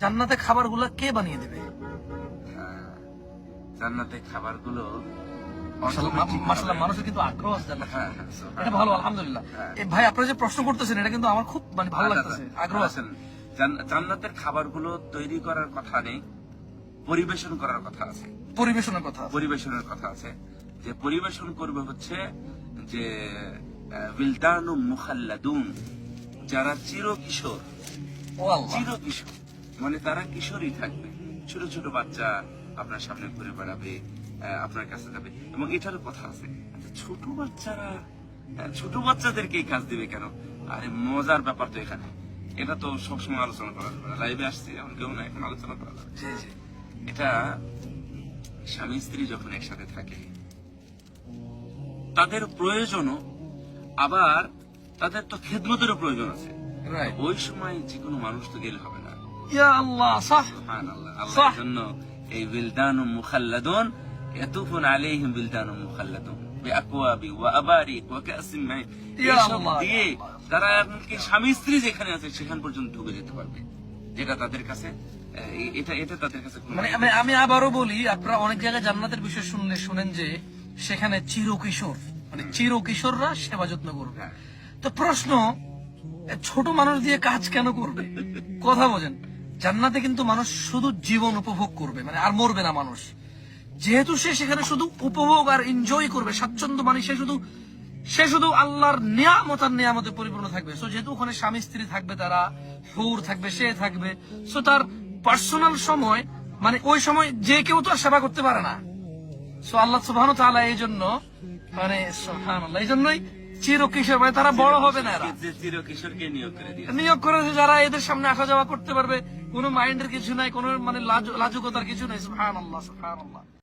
জান্নাতে খাবারগুলো কে বানিয়ে দেবে? জান্নাতে খাবারগুলো মাশাআল্লাহ, মানুষের কিন্তু আগ্রহ আছে জান্নাতে। এটা ভালো, আলহামদুলিল্লাহ। এই ভাই আপনারা যে প্রশ্ন করতেছেন এটা কিন্তু আমার খুব ভালো লাগতেছে, আগ্রহ আছে। জান্নাতের খাবারগুলো তৈরি করার কথা নেই, পরিবেশন করার কথা আছে। পরিবেশনের কথা আছে যে পরিবেশন করবে হচ্ছে যে বিলদানুম মুখাল্লাদুন, যারা চিরকিশোর। চিরকিশোর মানে তারা কিশোরই থাকবে, ছোট ছোট বাচ্চা আপনার সামনে ঘুরে বেড়াবে, আপনার কাছে যাবে। এবং এটারও কথা আছে, ছোট বাচ্চাদেরকে এই কাজ দিবে কেন? আরে মজার ব্যাপার তো এখানে, এটা তো সবসময় আলোচনা করা যাবে না, লাইভে আসছে এমন কেউ না, এখন আলোচনা করা যাবে। এটা স্বামী স্ত্রী যখন একসাথে থাকে তাদের প্রয়োজনও, আবার তাদের তো খেদমতেরও প্রয়োজন আছে। ওই সময় যে কোনো মানুষ তো গেলে হবে না। ইয়া আল্লাহ, সাহ, সুবহানাল্লাহ। আল্লাহর জন্য এই বিলদানুম মুখাল্লাদুন ইয়াতুফুন আলাইহিম বিলদানুম মুখাল্লাদুন বিআকওয়াবি ওয়া আবারিক ওয়া কাসিম মাইন, এসব দিয়ে তারা এমনকি স্বামী স্ত্রী যেখানে আছে সেখান পর্যন্ত ঢুকে যেতে পারবে, যেটা তাদের কাছে এটা তাদের কাছে মানে আমি আবারও বলি, আপনারা অনেক জায়গায় জান্নাতের বিষয় শুনেন যে সেখানে চিরকিশোর, মানে চিরকিশোররা সেবা যত্ন করবে। তো প্রশ্ন, ছোট মানুষ দিয়ে কাজ কেন করবে? কথা বোঝেন, জান্নাতে কিন্তু মানুষ শুধু জীবন উপভোগ করবে, মানে আর মরবে না মানুষ। যেহেতু সে সেখানে শুধু উপভোগ আর এনজয় করবে, স্বাচ্ছন্দ্য, মানে সে শুধু আল্লাহর নিয়ামত আর নিয়ামতে পরিপূর্ণ থাকবে। সো যেহেতু ওখানে স্বামী স্ত্রী থাকবে, তারা হুর থাকবে, সে থাকবে, সো তার পার্সোনাল সময়, মানে ওই সময় যে কেউ তো আর সেবা করতে পারে না। সো আল্লাহ সুবহানাহু ওয়া তাআলা এই জন্য, মানে সুবহানাল্লাহ, এই জন্যই চিরকিশোর, মানে তারা বড় হবে না, এরা চিরকিশোরকে নিয়োগ করেছে যারা এদের সামনে আসা যাওয়া করতে পারবে, কোনো মাইন্ডের কিছু নাই, কোনো মানে লাজুকতার কিছু নাই। সুবহানাল্লাহ, সুবহানাল্লাহ।